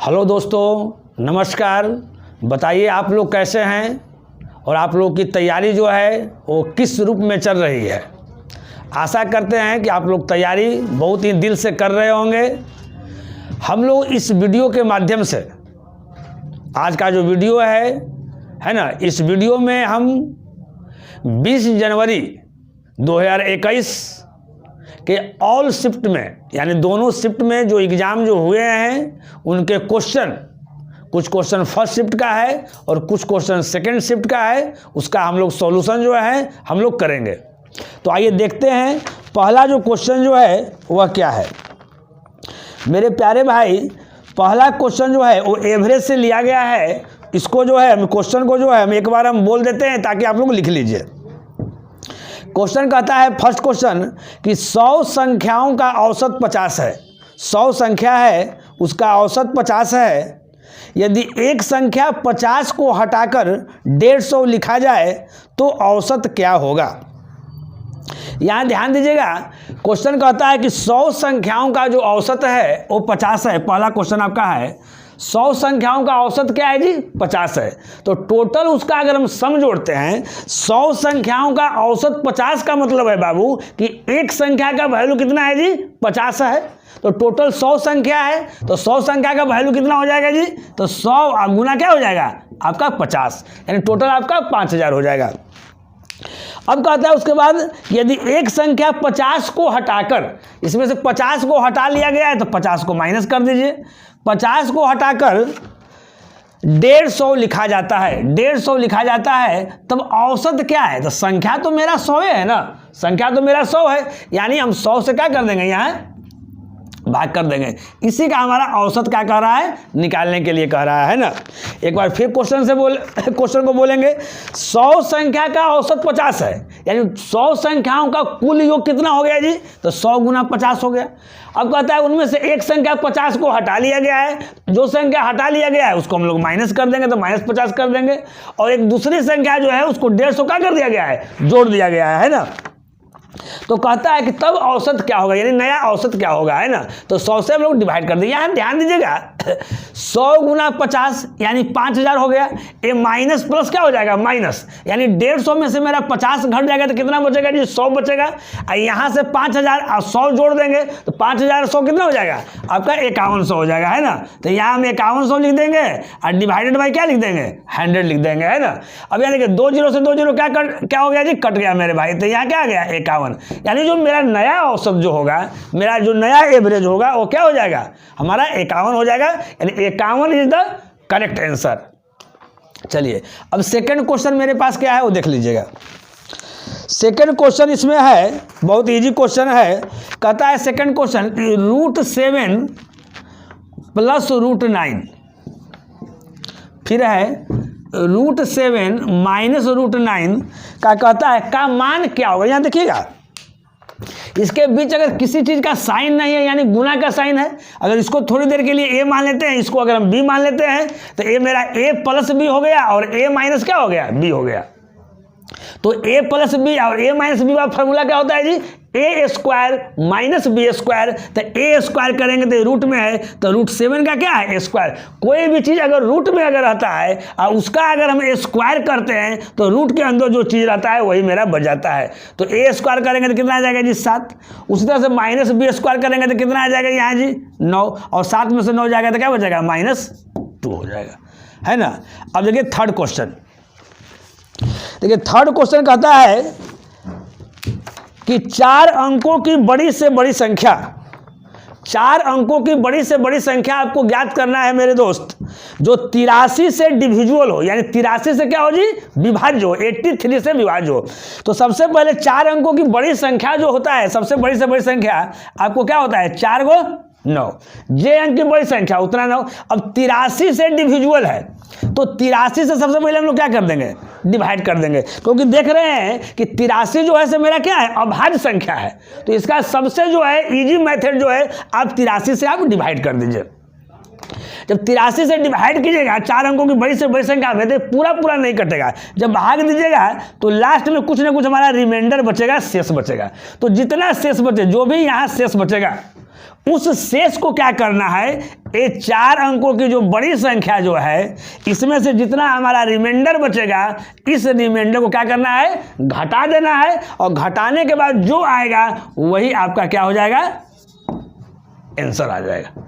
Hello दोस्तों, नमस्कार। बताइए आप लोग कैसे हैं और आप लोग की तैयारी जो है वो किस रूप में चल रही है। आशा करते हैं कि आप लोग तैयारी बहुत ही दिल से कर रहे होंगे। हम लोग इस वीडियो के माध्यम से, आज का जो वीडियो है ना, इस वीडियो में हम 20 जनवरी 2021 के ऑल शिफ्ट में, यानी दोनों शिफ्ट में जो एग्ज़ाम जो हुए हैं उनके क्वेश्चन, कुछ क्वेश्चन फर्स्ट शिफ्ट का है और कुछ क्वेश्चन सेकंड शिफ्ट का है, उसका हम लोग सॉल्यूशन जो है हम लोग करेंगे। तो आइए देखते हैं पहला जो क्वेश्चन जो है वह क्या है। मेरे प्यारे भाई, पहला क्वेश्चन जो है वो एवरेज से लिया गया है। इसको जो है क्वेश्चन को जो है हम एक बार हम बोल देते हैं ताकि आप लोग लिख लीजिए। क्वेश्चन कहता है, फर्स्ट क्वेश्चन, कि 100 संख्याओं का औसत 50 है। 100 संख्या है, उसका औसत 50 है। यदि एक संख्या 50 को हटाकर 150 लिखा जाए तो औसत क्या होगा। यहाँ ध्यान दीजिएगा, क्वेश्चन कहता है कि 100 संख्याओं का जो औसत है वो 50 है। पहला क्वेश्चन आपका है 100 संख्याओं का औसत क्या है जी, 50 है। तो टोटल उसका अगर हम सम जोड़ते हैं, 100 संख्याओं का औसत 50 का मतलब है बाबू कि एक संख्या का वैल्यू कितना है जी, 50 है। तो टोटल 100 संख्या है, तो 100 संख्या का वैल्यू कितना हो जाएगा जी, तो 100 गुना क्या हो जाएगा आपका 50, यानी टोटल आपका 5000 हो जाएगा। अब कहता है उसके बाद, यदि एक संख्या 50 को हटाकर, इसमें से 50 को हटा लिया गया है तो 50 को माइनस कर दीजिए। 50 को हटाकर 150 लिखा जाता है, 150 लिखा जाता है, तब औसत क्या है। तो संख्या तो मेरा 100 है ना, संख्या तो मेरा 100 है, यानी हम 100 से क्या कर देंगे, यहाँ भाग कर देंगे। इसी का हमारा औसत क्या कह रहा है, निकालने के लिए कह रहा है ना। एक बार फिर क्वेश्चन को बोलेंगे। 100 संख्या का औसत 50 है, यानी 100 संख्याओं का कुल योग कितना हो गया जी, तो 100 गुना 50 हो गया। अब कहता है उनमें से एक संख्या 50 को हटा लिया गया है। जो संख्या हटा लिया गया है उसको हम लोग माइनस कर देंगे, तो -50 कर देंगे। और एक दूसरी संख्या जो है उसको 150 क्या कर दिया गया है, जोड़ दिया गया है ना। तो कहता है कि तब औसत क्या होगा, यानी नया औसत क्या होगा, है ना। तो 100 से हम लोग डिवाइड कर देंगे। यहाँ ध्यान दीजिएगा, 100 गुना 50 यानी 5000 हो गया। ये माइनस प्लस क्या हो जाएगा, माइनस, यानी 150 में से मेरा 50 घट जाएगा तो कितना बचेगा जी, 100 बचेगा। और यहाँ से 5000 और 100 जोड़ देंगे तो 5000 100 कितना हो जाएगा आपका 5100 हो जाएगा, है ना। तो यहाँ हम 5100 लिख देंगे और डिवाइडेड बाई क्या लिख देंगे, 100 लिख देंगे, है ना। अब यानी कि 2 0 से 2 0 क्या हो गया जी, कट गया मेरे भाई। तो यहाँ क्या आ गया 51, यानी जो मेरा नया औसत जो होगा, मेरा जो नया एवरेज होगा वो क्या हो जाएगा, हमारा 51 हो जाएगा, यानी 51 इज द करेक्ट आंसर। चलिए अब सेकंड क्वेश्चन मेरे पास क्या है वो देख लीजिएगा। सेकंड क्वेश्चन इसमें है, बहुत इजी क्वेश्चन है। कहता है सेकंड क्वेश्चन, √7 + √9, फिर है √7 - √9 का कहता है का मान क्या होगा। यहाँ देखिएगा, इसके बीच अगर किसी चीज का साइन नहीं है, यानी गुना का साइन है। अगर इसको थोड़ी देर के लिए a मान लेते हैं, इसको अगर हम b मान लेते हैं, तो ये मेरा a + b हो गया और a माइनस क्या हो गया, b हो गया। तो a + b और a - b का फॉर्मूला क्या होता है जी, a² - b²। तो a² करेंगे तो रूट में है, तो √7 का क्या है, a²। कोई भी चीज़ अगर रूट में अगर रहता है और उसका अगर हम a² करते हैं तो रूट के अंदर जो चीज़ रहता है वही मेरा बच जाता है। तो a² करेंगे तो कितना आ जाएगा जी, 7। उसी तरह से -b² करेंगे तो कितना आ जाएगा यहाँ जी, 9। और 7 में से 9 जाएगा तो क्या बचेगा, -2 हो जाएगा, है ना। अब देखिए थर्ड क्वेश्चन। देखिए थर्ड क्वेश्चन कहता है कि 4 अंकों की बड़ी से बड़ी संख्या, 4 अंकों की बड़ी से बड़ी संख्या आपको ज्ञात करना है मेरे दोस्त, जो 83 से डिविजुअल हो, यानी 83 से क्या हो जी, विभाज्य हो, 83 से विभाज्य हो। तो सबसे पहले 4 अंकों की बड़ी संख्या जो होता है, सबसे बड़ी से बड़ी संख्या आपको क्या होता है, 4 को 9, जे अंक की बड़ी संख्या उतना 9। अब 83 से डिविजुअल है, तो 83 से सबसे पहले हम लोग क्या कर देंगे, डिवाइड कर देंगे, क्योंकि देख रहे हैं कि 83 जो है से मेरा क्या है, अभाज्य संख्या है। तो इसका सबसे जो है इजी मेथड जो है, आप 83 से आप डिवाइड कर दीजिए। जब 83 से डिवाइड कीजिएगा 4 अंकों की बड़ी से बड़ी संख्या में, तो पूरा नहीं कटेगा। जब भाग दीजिएगा तो लास्ट में कुछ ना कुछ हमारा रिमाइंडर बचेगा, शेष बचेगा। तो जितना शेष बचे, जो भी यहाँ शेष बचेगा उस शेष को क्या करना है, ये 4 अंकों की जो बड़ी संख्या जो है, इसमें से जितना हमारा रिमाइंडर बचेगा, इस रिमाइंडर को क्या करना है, घटा देना है, और घटाने के बाद जो आएगा वही आपका क्या हो जाएगा, आंसर आ जाएगा।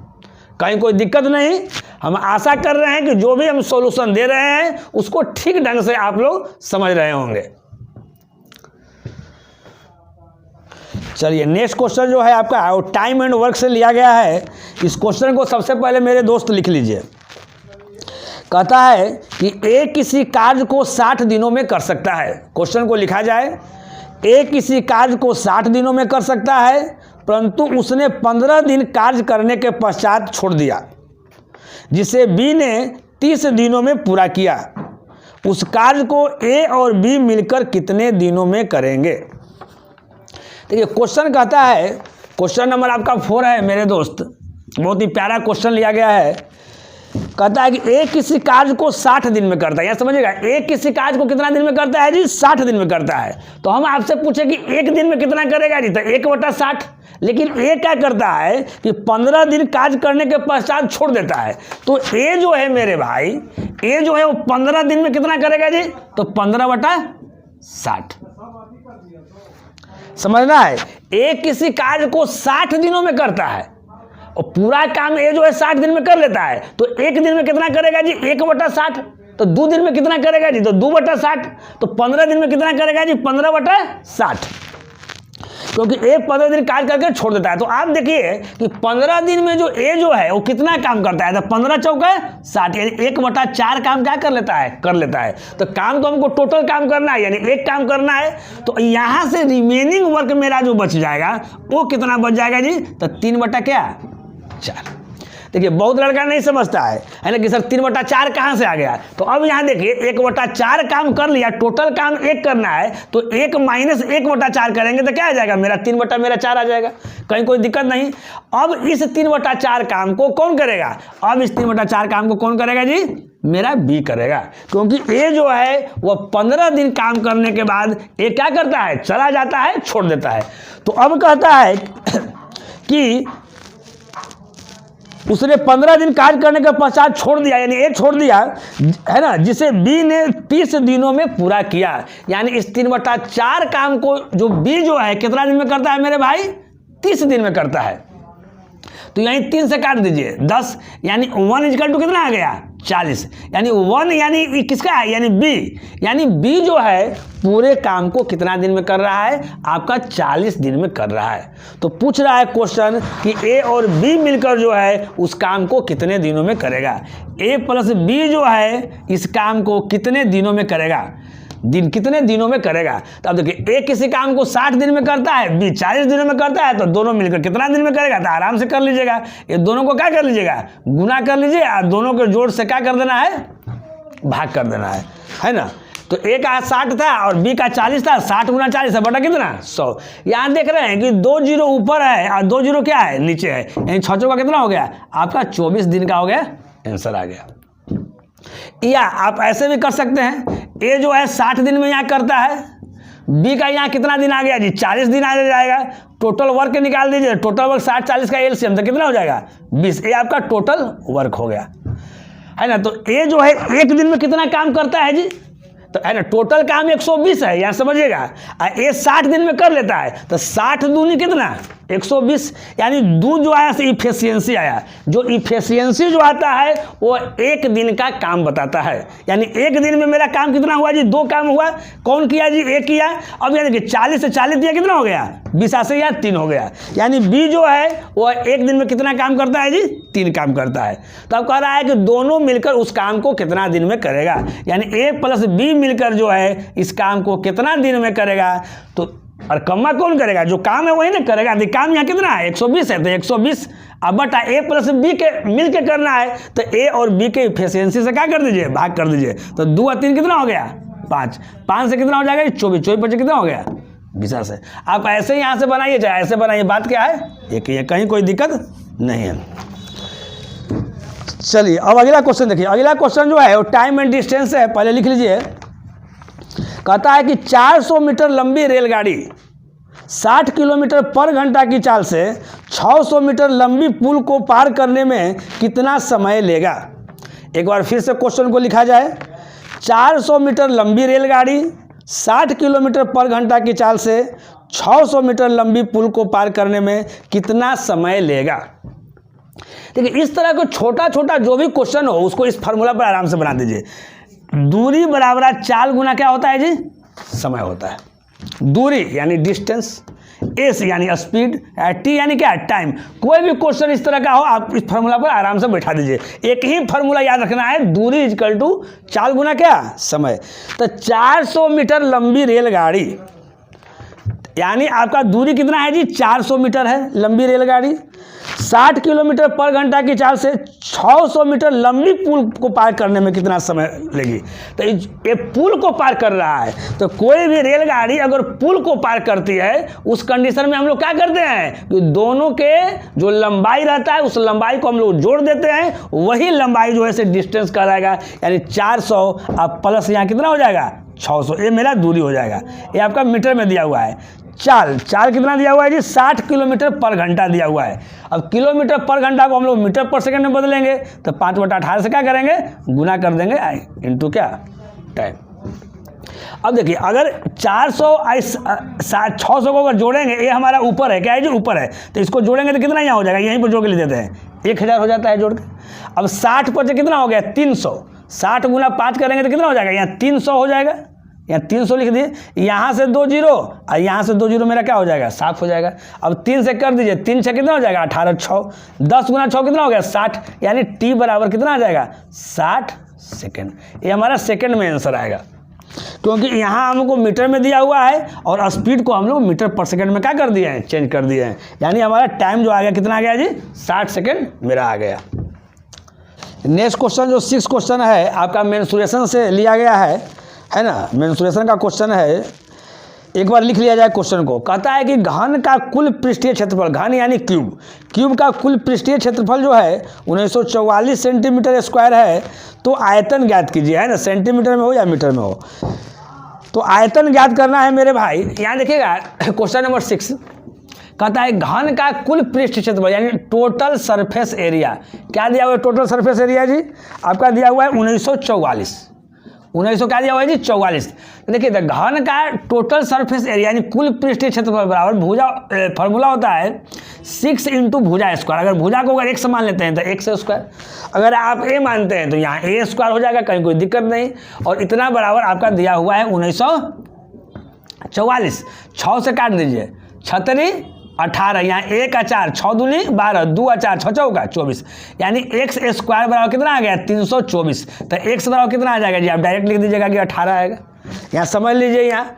कहीं कोई दिक्कत नहीं। हम आशा कर रहे हैं कि जो भी हम सॉल्यूशन दे रहे हैं उसको ठीक ढंग से आप लोग समझ रहे होंगे। चलिए नेक्स्ट क्वेश्चन जो है आपका वो टाइम एंड वर्क से लिया गया है। इस क्वेश्चन को सबसे पहले मेरे दोस्त लिख लीजिए। कहता है कि ए किसी कार्य को 60 दिनों में कर सकता है। क्वेश्चन को लिखा जाए, ए किसी कार्य को 60 दिनों में कर सकता है, परंतु उसने 15 दिन कार्य करने के पश्चात छोड़ दिया, जिसे बी ने 30 दिनों में पूरा किया। उस कार्य को ए और बी मिलकर कितने दिनों में करेंगे। देखिए क्वेश्चन कहता है, क्वेश्चन नंबर आपका 4 है मेरे दोस्त, बहुत ही प्यारा क्वेश्चन लिया गया है। कहता है कि ए किसी कार्य को 60 दिन में करता है, या समझिएगा ए किसी कार्य को कितना दिन में करता है जी, 60 दिन में करता है। तो हम आपसे पूछे कि एक दिन में कितना करेगा जी, तो 1/60। लेकिन ए क्या करता है कि 15 दिन कार्य करने के पश्चात छोड़ देता है। तो ए जो है मेरे भाई, ए जो है वो 15 दिन में कितना करेगा जी, तो 15/60। समझना है, ए किसी कार्य को 60 दिनों में करता है और पूरा काम ए जो है 60 दिन में कर लेता है। तो एक दिन में कितना करेगा जी, 1/60। तो 2 दिन में कितना करेगा जी, तो 2/60। तो 15 दिन में कितना करेगा जी, 15/60, क्योंकि ए 15 दिन कार्य करके छोड़ देता है। तो आप देखिए कि 15 दिन में जो ए जो है वो कितना काम करता है, तो 15 चौके 60, यानी 1/4 काम क्या कर लेता है, कर लेता है। तो काम तो हमको टोटल काम करना है, यानी एक काम करना है। तो यहाँ से रिमेनिंग वर्क मेरा जो बच जाएगा वो कितना बच जाएगा जी, तो 3/4। देखिए बहुत लड़का नहीं समझता है ना कि सर 3/4 कहाँ से आ गया। तो अब यहाँ देखिए 1/4 काम कर लिया, टोटल काम 1 करना है, तो 1 माइनस 1/4 करेंगे तो क्या आ जाएगा, मेरा 3/4 आ जाएगा। कहीं कोई दिक्कत नहीं। अब इस 3/4 काम को कौन करेगा, अब इस 3/4 काम को कौन करेगा जी, मेरा बी करेगा, क्योंकि ए जो है वह 15 दिन काम करने के बाद ए क्या करता है, चला जाता है, छोड़ देता है। तो अब कहता है कि उसने 15 दिन कार्य करने के पश्चात छोड़ दिया, यानी ए छोड़ दिया है ना, जिसे बी ने 30 दिनों में पूरा किया। यानी इस 3/4 काम को जो बी जो है कितना दिन में करता है मेरे भाई, 30 दिन में करता है। तो यहीं 3 से काट दीजिए 10, यानी 1 इक्वल टू कितना आ गया, 40। यानी 1 यानी किसका है, यानी बी। यानी बी जो है पूरे काम को कितना दिन में कर रहा है, आपका 40 दिन में कर रहा है। तो पूछ रहा है क्वेश्चन कि ए और बी मिलकर जो है उस काम को कितने दिनों में करेगा। ए प्लस बी जो है इस काम को कितने दिनों में करेगा, दिन कितने दिनों में करेगा। तो अब देखिए ए किसी काम को 60 दिन में करता है, बी 40 दिनों में करता है, तो दोनों मिलकर कितना दिन में करेगा, तो आराम से कर लीजिएगा। ये दोनों को क्या कर लीजिएगा, गुना कर लीजिए, और दोनों के जोड़ से क्या कर देना है, भाग कर देना है ना। तो ए का 60 था और बी का 40 था, 60 गुना 40 है बटा कितना, 100। यहाँ देख रहे हैं कि 2 जीरो ऊपर है और 2 जीरो क्या है, नीचे है, यानी 6 का कितना हो गया, आपका 24 दिन का हो गया, आंसर आ गया। या आप ऐसे भी कर सकते हैं, ए जो है 60 दिन में यहाँ करता है, बी का यहाँ कितना दिन आ गया जी, 40 दिन आ जाएगा। टोटल वर्क निकाल दीजिए, टोटल वर्क 60-40 का एलसीएम तो कितना हो जाएगा, 20। ये आपका टोटल वर्क हो गया है ना। तो ए जो है एक दिन में कितना काम करता है जी, तो है ना, टोटल काम 120 है, यहाँ समझिएगा। ये 60 दिन में कर लेता है, तो 60 दूनी कितना, 120। यानी दू जो आया से इफिशियंसी आया, जो इफिशियंसी जो आता है वो एक दिन का काम बताता है। यानी एक दिन में मेरा काम कितना हुआ जी, 2 काम हुआ। कौन किया जी, एक किया। अब यानी कि 40 से 40 दिया कितना हो गया, 20 से या 3 हो गया। यानी बी जो है वो एक दिन में कितना काम करता है जी, 3 काम करता है। तो अब कह रहा है कि दोनों मिलकर उस काम को कितना दिन में करेगा, यानी ए प्लस बी मिलकर जो है इस काम को कितना दिन में करेगा। तो और कम्मा कौन करेगा, जो काम है वही ना करेगा। काम यहाँ कितना है, 120 है, तो 120 अब बटा ए प्लस बी के मिल के करना है, तो ए और बी के इफिशियंसी से क्या कर दीजिए, भाग कर दीजिए। तो 2 और 3 कितना हो गया, 5। 5 से कितना हो जाएगा, 24। 24 बचे कितना हो गया, 20 से। आप ऐसे ही यहाँ से बनाइए चाहे ऐसे बनाइए, बात क्या है एक ही है, कहीं कोई दिक्कत नहीं है। चलिए अब अगला क्वेश्चन देखिए। अगला क्वेश्चन जो है वो टाइम एंड डिस्टेंस है, पहले लिख लीजिए। कहता है कि 400 मीटर लंबी रेलगाड़ी 60 किलोमीटर पर घंटा की चाल से 600 मीटर लंबी पुल को पार करने में कितना समय लेगा। एक बार फिर से क्वेश्चन को लिखा जाए। 400 मीटर लंबी रेलगाड़ी 60 किलोमीटर पर घंटा की चाल से 600 मीटर लंबी पुल को पार करने में कितना समय लेगा। देखिए, इस तरह का छोटा छोटा जो भी क्वेश्चन हो उसको इस फार्मूला पर आराम से बना दीजिए। दूरी बराबर चाल गुना क्या होता है जी, समय होता है। दूरी यानी डिस्टेंस, एस यानी स्पीड, टी यानी क्या, टाइम। कोई भी क्वेश्चन इस तरह का हो आप इस फार्मूला पर आराम से बैठा दीजिए। एक ही फार्मूला याद रखना है, दूरी इजकल टू चाल गुना क्या, समय। तो 400 मीटर लंबी रेलगाड़ी यानी आपका दूरी कितना है जी, 400 मीटर है लंबी रेलगाड़ी। 60 किलोमीटर पर घंटा की चाल से 600 मीटर लंबी पुल को पार करने में कितना समय लेगी। तो ये पुल को पार कर रहा है, तो कोई भी रेलगाड़ी अगर पुल को पार करती है उस कंडीशन में हम लोग क्या करते हैं कि दोनों के जो लंबाई रहता है उस लंबाई को हम लोग जोड़ देते हैं, वही लंबाई जो है से डिस्टेंस कहलाएगा। यानी 400 अब प्लस यहाँ कितना हो जाएगा, 600, ये मेरा दूरी हो जाएगा। ये आपका मीटर में दिया हुआ है। चाल कितना दिया हुआ है जी, 60 किलोमीटर पर घंटा दिया हुआ है। अब किलोमीटर पर घंटा को हम लोग मीटर पर सेकंड में बदलेंगे तो 5/18 से क्या करेंगे, गुना कर देंगे, इंटू क्या, टाइम। अब देखिए, अगर 400 600 को अगर जोड़ेंगे, ये हमारा ऊपर है, क्या है जी, ऊपर है, तो इसको जोड़ेंगे तो कितना यहाँ हो जाएगा, यहीं पर जोड़ के लिख देते हैं, 1000 हो जाता है जोड़ के। अब 60 पर से कितना हो गया, 300, 60 गुना 5 करेंगे तो कितना हो जाएगा, यहाँ 300 हो जाएगा, यहाँ 300 लिख दिए। यहाँ से 2 जीरो और यहाँ से 2 जीरो मेरा क्या हो जाएगा, 7 हो जाएगा। अब 3 से कर दीजिए, 3 से कितना हो जाएगा, 18, 6, 10 गुना 6 कितना हो गया, 60, यानी टी बराबर कितना आ जाएगा, 60 सेकेंड। ये हमारा सेकेंड में आंसर आएगा, क्योंकि यहाँ हमको मीटर में दिया हुआ है और स्पीड को हम लोग मीटर पर सेकेंड में क्या कर दिए हैं, चेंज कर दिए हैं। यानी हमारा टाइम जो आ गया कितना आ गया जी, 60 सेकेंड मेरा आ गया। नेक्स्ट क्वेश्चन जो 6 क्वेश्चन है आपका मेंसुरेशन से लिया गया है ना, मेंसुरेशन का क्वेश्चन है। एक बार लिख लिया जाए क्वेश्चन को। कहता है कि घन का कुल पृष्ठीय क्षेत्रफल, घन यानी क्यूब का कुल पृष्ठीय क्षेत्रफल जो है 1944 सेंटीमीटर स्क्वायर है। तो आयतन ज्ञात कीजिए, है ना, सेंटीमीटर में हो या मीटर में हो। तो आयतन ज्ञात करना है मेरे भाई। यहाँ देखिएगा क्वेश्चन नंबर 6 कहता है घन का कुल पृष्ठ क्षेत्रफल यानी टोटल सरफेस एरिया। क्या दिया हुआ है टोटल सरफेस एरिया जी, आपका दिया हुआ है 1944। 1900 क्या दिया हुआ है जी, 44। देखिए घन का टोटल सरफेस एरिया यानी कुल पृष्ठीय क्षेत्रफल बराबर भुजा, फॉर्मूला होता है 6 इंटू भुजा स्क्वायर। अगर भुजा को अगर x मान लेते हैं तो x स्क्वायर, अगर आप a मानते हैं तो यहाँ a स्क्वायर हो जाएगा, कहीं कोई दिक्कत नहीं। और इतना बराबर आपका दिया हुआ है 1944। 6 से काट दीजिए, 6 18, यहाँ 1 का 4, 6 दूनी 12, 2 का 4, 6 चौका 24, यानी x स्क्वायर बराबर कितना आ गया 324। तो x बराबर कितना आ जाएगा जी, आप डायरेक्ट लिख दीजिएगा कि 18 आएगा। यहाँ समझ लीजिए, यहाँ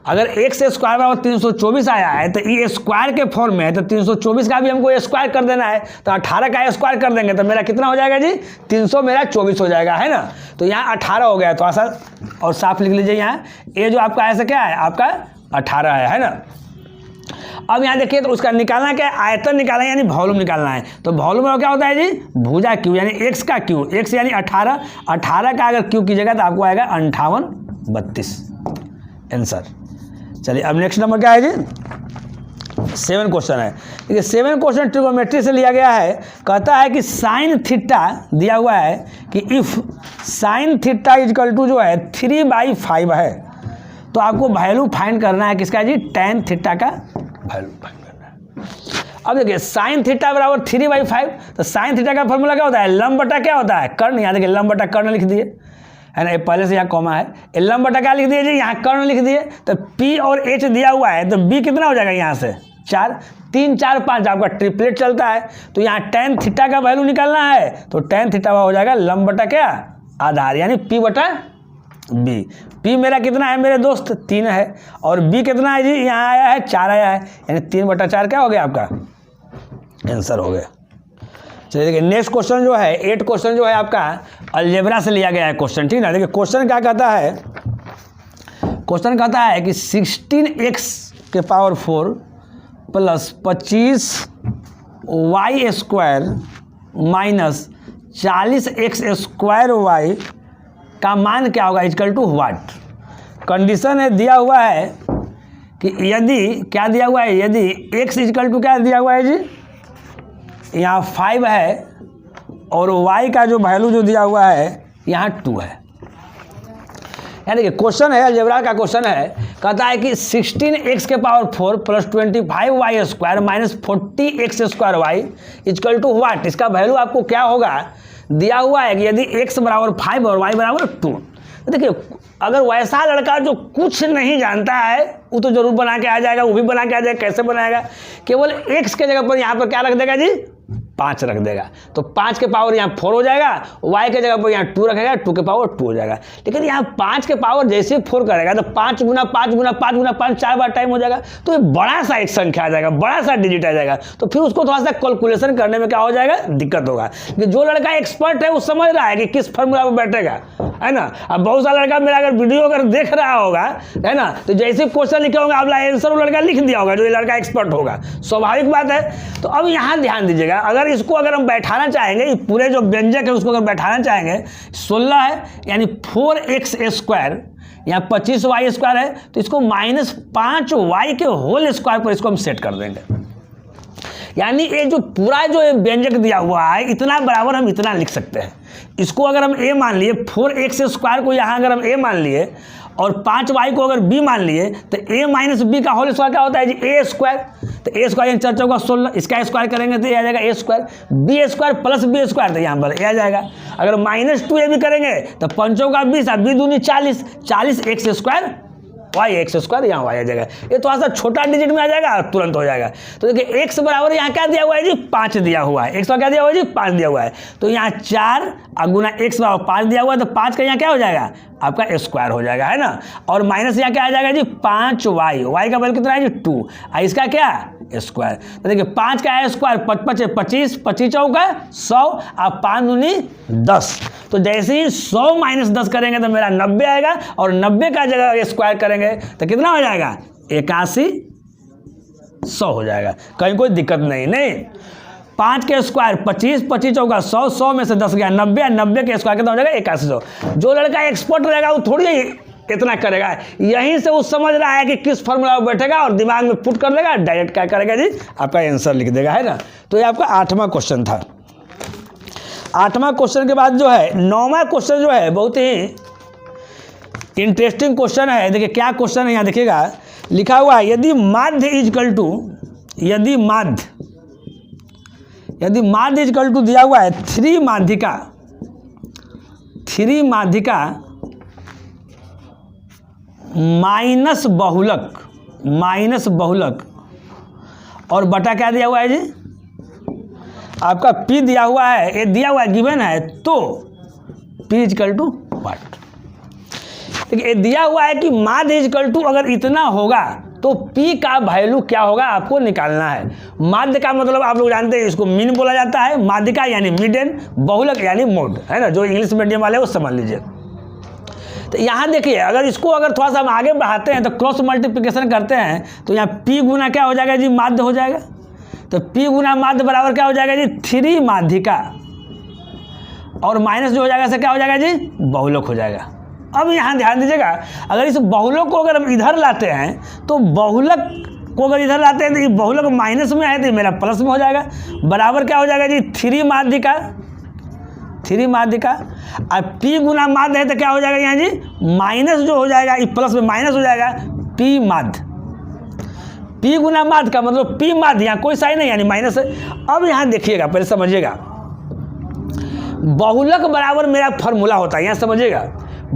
अगर x स्क्वायर बराबर 324 आया है तो ये स्क्वायर के फॉर्म में है, तो 324 का भी हमको स्क्वायर कर देना है, तो 18 का स्क्वायर कर देंगे तो मेरा कितना हो जाएगा जी, 300 मेरा 24 हो जाएगा, है ना। तो यहाँ 18 हो गया, तो ऐसा और साफ लिख लीजिए। यहाँ ये जो आपका ऐसा क्या है, आपका 18 है ना। अब यहाँ देखिए तो उसका निकालना क्या है, आयतन निकालना है यानी वॉल्यूम निकालना है। तो वॉल्यूम में क्या होता है जी, भुजा क्यू यानी x का क्यू, x यानी 18, 18 का अगर क्यू कीजिएगा तो आपको आएगा 5832 आंसर। चलिए अब नेक्स्ट नंबर क्या है जी, 7 क्वेश्चन है। देखिए 7 क्वेश्चन ट्रिगोनोमेट्री से लिया गया है। कहता है कि साइन थीटा दिया हुआ है कि if sine theta equal to जो है 3/5 है, तो आपको वैल्यू फाइंड करना है किसका जी, टैन थीटा का वैल्यू फाइंड करना है। अब देखिए साइन थीटा बराबर 3/5, तो साइन थीटा का फॉर्मूला क्या होता है, लंब बटा क्या होता है, कर्ण। यहाँ देखिए लंब बटा कर्ण लिख दिए, है ना, ये पहले से यहाँ कॉमा है। लंब बटा क्या लिख दिए जी, यहाँ कर्ण लिख दिए। तो P और H दिया हुआ है, तो B कितना हो जाएगा, यहाँ से 4, 3, 4, 5 आपका ट्रिपलेट चलता है। तो यहाँ टैन थीटा का वैल्यू निकालना है, तो टैन थीटा हो जाएगा लंब बटा क्या, आधार, यानी P/B। P मेरा कितना है मेरे दोस्त, 3 है, और B कितना है जी, यहाँ आया है 4 आया है, यानी 3/4 क्या हो गया आपका आंसर हो गया। चलिए देखिए नेक्स्ट क्वेश्चन जो है 8 क्वेश्चन जो है आपका अलजेब्रा से लिया गया है क्वेश्चन, ठीक है ना। देखिए क्वेश्चन क्या कहता है, क्वेश्चन कहता है कि 16x के power 4 plus 25y square minus 40x square y का मान क्या होगा इक्वल टू व्हाट। कंडीशन है दिया हुआ है कि यदि क्या दिया हुआ है, यदि x इक्वल टू क्या दिया हुआ है जी, यहाँ 5 है और y का जो वैल्यू जो दिया हुआ है यहाँ 2 है। यानी कि क्वेश्चन है, अलजेब्रा का क्वेश्चन है, कहता है कि 16x के power 4 plus 25y square minus 40x square Y equal to what. इसका वैल्यू आपको क्या होगा दिया हुआ है कि यदि x बराबर 5 और y बराबर 2। तो देखिए अगर वैसा लड़का जो कुछ नहीं जानता है वो तो जरूर बना के आ जाएगा, वो भी बना के आ जाएगा। कैसे बनाएगा, केवल x के जगह पर यहाँ पर क्या रख देगा जी, 5 रख देगा, तो 5 के पावर यहाँ 4 हो जाएगा, y के जगह पर यहाँ 2 रखेगा, 2 के पावर 2 हो जाएगा। लेकिन यहाँ 5 के पावर जैसे 4 करेगा तो 5 गुना 5 गुना 5 गुना 5 4 बार टाइम हो जाएगा, तो ये बड़ा सा एक संख्या आ जाएगा, बड़ा सा डिजिट आ जाएगा। तो फिर उसको थोड़ा सा कैलकुलेशन करने में क्या हो जाएगा, दिक्कत होगा। कि जो लड़का एक्सपर्ट है वो समझ रहा है कि किस फॉर्मूला पर बैठेगा, है ना। अब बहुत सारा लड़का मेरा अगर वीडियो अगर देख रहा होगा, है ना, तो जैसे क्वेश्चन लिखे होंगे आप आंसर वो लड़का लिख दिया होगा, जो ये लड़का एक्सपर्ट होगा, स्वाभाविक बात है। तो अब यहाँ ध्यान दीजिएगा, अगर इसको अगर हम बैठाना चाहेंगे, पूरे जो व्यंजक है उसको अगर बैठाना चाहेंगे, 16 है यानी 4x स्क्वायर, यहाँ 25y स्क्वायर है, तो इसको -5y के होल स्क्वायर पर इसको हम सेट कर देंगे। यानी ये जो पूरा जो व्यंजक दिया हुआ है इतना बराबर हम इतना लिख सकते हैं। इसको अगर हम a मान लिए, 4x स्क्वायर को यहाँ अगर हम a मान लिए और 5y को अगर b मान लिए, तो a माइनस बी का होल स्क्वायर क्या होता है जी, a स्क्वायर। तो a स्क्वायर 4 चौका 16, इसका स्क्वायर करेंगे तो ये आ जाएगा a square, b square plus b square, तो यहाँ पर a आ जाएगा। अगर -2a भी करेंगे तो 5 चौका 20 और b दूनी 40, 40x square Y X square, यहाँ वाई आ जाएगा। ये थोड़ा सा छोटा डिजिट में आ जाएगा, तुरंत हो जाएगा। तो देखिए x बराबर यहाँ क्या दिया हुआ है जी, 5 दिया हुआ है। x का क्या दिया हुआ है जी, 5 दिया हुआ है। तो यहाँ 4 गुना x बराबर 5 दिया हुआ है, तो 5 का यहाँ क्या हो जाएगा, आपका स्क्वायर हो जाएगा, है ना। और माइनस यहाँ क्या आ जाएगा जी, 5y, y का वैल्यू कितना है जी 2, इसका क्या स्क्वायर। तो देखिए 5 का है स्क्वायर, 5 25, 25 चौका 100 और 5 दूनी 10। तो जैसे ही 100 माइनस 10 करेंगे तो मेरा 90 आएगा, और 90 का जगह स्क्वायर करेंगे तो कितना हो जाएगा, 81 100 हो जाएगा। कहीं कोई दिक्कत नहीं, 5 के स्क्वायर 25, 25 चौका 100, 100 में से 10 गया 90, 90 के स्क्वायर कितना हो जाएगा, 8100। जो लड़का एक्सपर्ट रहेगा वो थोड़ी इतना करेगा, यहीं से वो समझ रहा है कि किस फॉर्मूला में बैठेगा और दिमाग में पुट कर लेगा, डायरेक्ट क्या करेगा जी, आपका आंसर लिख देगा, है ना। तो ये आपका 8वां क्वेश्चन था। 8वां क्वेश्चन के बाद जो है 9वां क्वेश्चन जो है बहुत ही इंटरेस्टिंग क्वेश्चन है। देखिए क्या क्वेश्चन है यहाँ देखिएगा, लिखा हुआ है यदि माध्य इक्वल टू, यदि माध्य इक्वल टू दिया हुआ है 3 माध्यिका माइनस बहुलक और बटा क्या दिया हुआ है जी, आपका P दिया हुआ है, ये दिया हुआ है गिवन है, तो P इक्वल टू व्हाट। देखिए ये दिया हुआ है कि माध्य इक्वल टू अगर इतना होगा तो P का वैल्यू क्या होगा आपको निकालना है। माध्य का मतलब आप लोग जानते हैं, इसको मीन बोला जाता है, माध्यिका यानी मिडेन, बहुलक यानी मोड, है ना। जो इंग्लिश मीडियम वाले वो समझ लीजिए। तो यहाँ देखिए अगर इसको अगर थोड़ा सा हम आगे बढ़ाते हैं तो क्रॉस मल्टीप्लिकेशन करते हैं तो यहाँ P गुना क्या हो जाएगा जी, माध्य हो जाएगा। तो P गुना माध्य बराबर क्या हो जाएगा जी, 3 माध्यिका, और माइनस जो हो जाएगा से क्या हो जाएगा जी, बहुलक हो जाएगा। अब यहाँ ध्यान दीजिएगा, अगर इस बहुलक को अगर हम इधर लाते हैं तो बहुलक को अगर इधर लाते हैं तो ये बहुलक माइनस में है तो मेरा प्लस में हो जाएगा, बराबर क्या हो जाएगा जी, 3 माध्यिका और P गुना माध्य है तो क्या हो जाएगा यहाँ जी, माइनस जो हो जाएगा ये प्लस में माइनस हो जाएगा, P माध्य। P गुना माध्य का मतलब P माध्य, यहाँ कोई साइन नहीं यानी माइनस है। अब यहाँ देखिएगा, पहले समझिएगा, बहुलक बराबर मेरा फॉर्मूला होता है, यहाँ समझिएगा।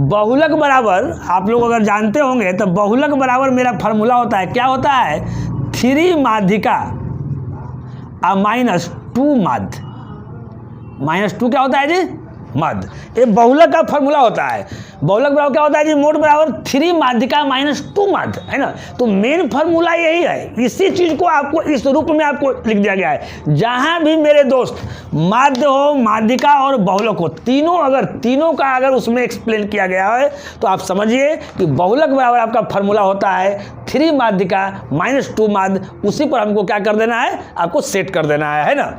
बहुलक बराबर आप लोग अगर जानते होंगे तो बहुलक बराबर मेरा फॉर्मूला होता है, क्या होता है, 3 माध्यिका और -2 माध्य। -2 क्या होता है जी, माध्य। ये बहुलक का फॉर्मूला होता है। बहुलक बराबर क्या होता है जी, मोड बराबर 3 माध्यिका -2 माध्य, है ना। तो मेन फॉर्मूला यही है, इसी चीज को आपको इस रूप में आपको लिख दिया गया है। जहां भी मेरे दोस्त माध्य हो, माध्यिका और बहुलक हो, तीनों का अगर उसमें एक्सप्लेन किया गया है तो आप समझिए कि बहुलक बराबर आपका फॉर्मूला होता है 3 माध्यिका -2 माध्य। उसी पर हमको क्या कर देना है, आपको सेट कर देना है ना।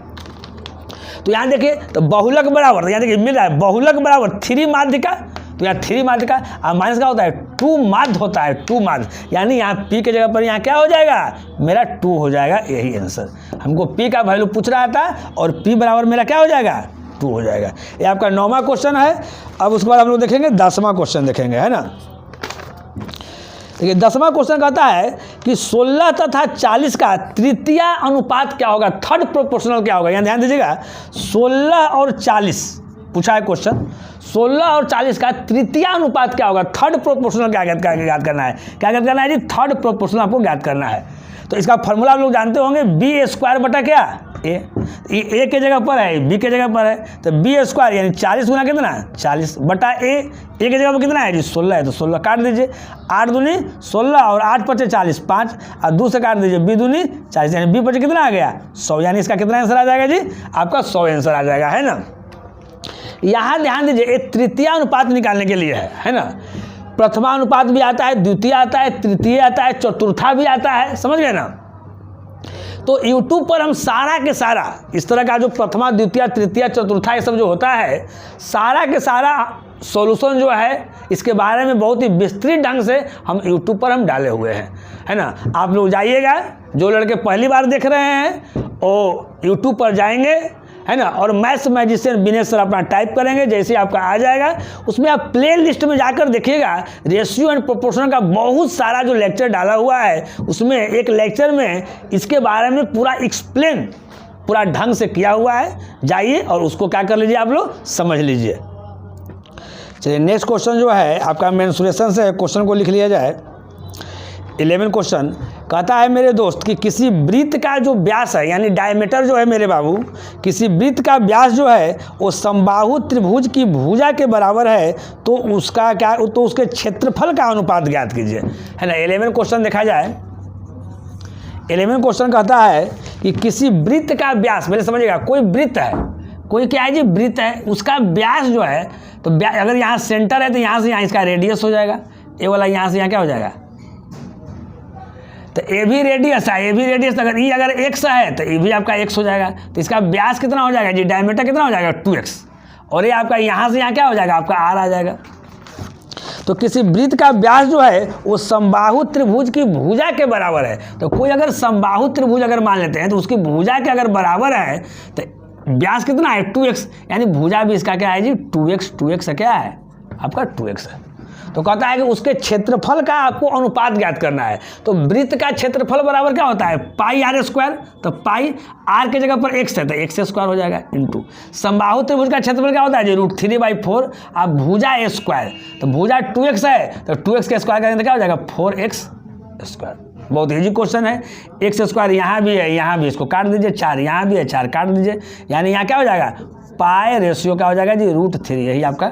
तो यहाँ देखिए, तो बहुलक बराबर, यहाँ देखिए मिल रहा है, बहुलक बराबर 3 माध्यिका तो यहाँ 3 माध्य का, और माइनस क्या होता है 2 माध्य होता है, 2 माध्य, यानी यहाँ P के जगह पर यहाँ क्या हो जाएगा मेरा 2 हो जाएगा, यही आंसर। हमको P का वैल्यू पूछ रहा था और P बराबर मेरा क्या हो जाएगा 2 हो जाएगा। ये आपका 9वां क्वेश्चन है। अब उसके बाद हम लोग देखेंगे 10वां क्वेश्चन देखेंगे, है ना। देखिए 10वां क्वेश्चन कहता है कि 16 तथा 40 का तृतीय अनुपात क्या होगा, थर्ड प्रोपोर्शनल क्या होगा। यहाँ ध्यान दीजिएगा 16 और 40 पूछा है क्वेश्चन, 16 और 40 का तृतीय अनुपात क्या होगा, थर्ड प्रोपोर्शनल क्या ज्ञात करना है, क्या ज्ञात करना है जी, थर्ड प्रोपोर्शनल आपको ज्ञात करना है। तो इसका फॉर्मूला आप लोग जानते होंगे, b² बटा क्या ए के जगह पर है, बी के जगग पर है, तो b² यानी 40 गुना कितना 40 बटा ए के जगह पर कितना है जी 16 है, तो 16 काट दीजिए, 8 दूनी 16 और 8 पचे 40 5 और 2 से काट दीजिए, b दूनी 40 यानी b पचे कितना आ गया 100, यानी इसका कितना आंसर आ जाएगा जी आपका 100 आंसर आ जाएगा, है ना। यहाँ ध्यान दीजिए एक तृतीय अनुपात निकालने के लिए है ना, प्रथमा अनुपात भी आता है, द्वितीय आता है, तृतीय आता है, चतुर्था भी आता है, समझ गए ना। तो YouTube पर हम सारा के सारा इस तरह का जो प्रथमा द्वितीय तृतीय चतुर्था ये सब जो होता है, सारा के सारा सॉल्यूशन जो है इसके बारे में बहुत ही विस्तृत ढंग से हम YouTube पर हम डाले हुए हैं, है ना। आप लोग जाइएगा, जो लड़के पहली बार देख रहे हैं वो YouTube पर जाएंगे, है ना, और मैथ्स मैजिशियन विनेश सर अपना टाइप करेंगे, जैसे आपका आ जाएगा उसमें आप प्ले लिस्ट में जाकर देखिएगा, रेशियो एंड प्रोपोर्शन का बहुत सारा जो लेक्चर डाला हुआ है, उसमें एक लेक्चर में इसके बारे में पूरा एक्सप्लेन पूरा ढंग से किया हुआ है। जाइए और उसको क्या कर लीजिए, आप लोग समझ लीजिए। चलिए नेक्स्ट क्वेश्चन जो है आपका मेंसुरेशन से क्वेश्चन को लिख लिया जाए। 11 क्वेश्चन कहता है मेरे दोस्त कि किसी वृत्त का जो व्यास है यानी डायमीटर जो है मेरे बाबू, किसी वृत्त का व्यास जो है वो समबाहु त्रिभुज की भुजा के बराबर है, तो उसका क्या, तो उसके क्षेत्रफल का अनुपात ज्ञात कीजिए, है ना। 11 क्वेश्चन देखा जाए, 11 क्वेश्चन कहता है कि किसी वृत्त का व्यास, पहले समझिएगा कोई वृत्त है, कोई क्या है जी वृत्त है, उसका व्यास जो है, तो अगर यहाँ सेंटर है तो यहाँ से यहाँ इसका रेडियस हो जाएगा, ए वाला यहाँ से यहाँ क्या हो जाएगा, तो ए भी रेडियस है, ए भी रेडियस, अगर ई अगर x है तो ए भी आपका x हो जाएगा, तो इसका व्यास कितना हो जाएगा जी, डायमीटर कितना हो जाएगा 2x, और ये आपका यहाँ से यहाँ क्या हो जाएगा आपका r आ जाएगा। तो किसी वृत्त का व्यास जो है वो समबाहु त्रिभुज की भुजा के बराबर है, तो कोई अगर समबाहु त्रिभुज अगर मान लेते हैं तो उसकी भुजा के अगर बराबर है तो व्यास कितना है 2x, यानी भुजा भी इसका क्या है जी 2x क्या है आपका 2x है। तो कहता है कि उसके क्षेत्रफल का आपको अनुपात ज्ञात करना है, तो वृत्त का क्षेत्रफल बराबर क्या होता है पाई r², तो पाई r के जगह पर x है तो x² हो जाएगा इंटू समबाहु त्रिभुज का क्षेत्रफल क्या होता है जी √3/4, आप भुजा a², तो भुजा 2x है तो 2x के स्क्वायर करेंगे तो क्या हो जाएगा 4x²। बहुत इजी क्वेश्चन है, x² यहाँ भी है, यहाँ भी, इसको काट दीजिए, 4 यहाँ भी है, 4 काट दीजिए, यानी यहाँ क्या हो जाएगा पाई रेशियो क्या हो जाएगा जी √3, यही आपका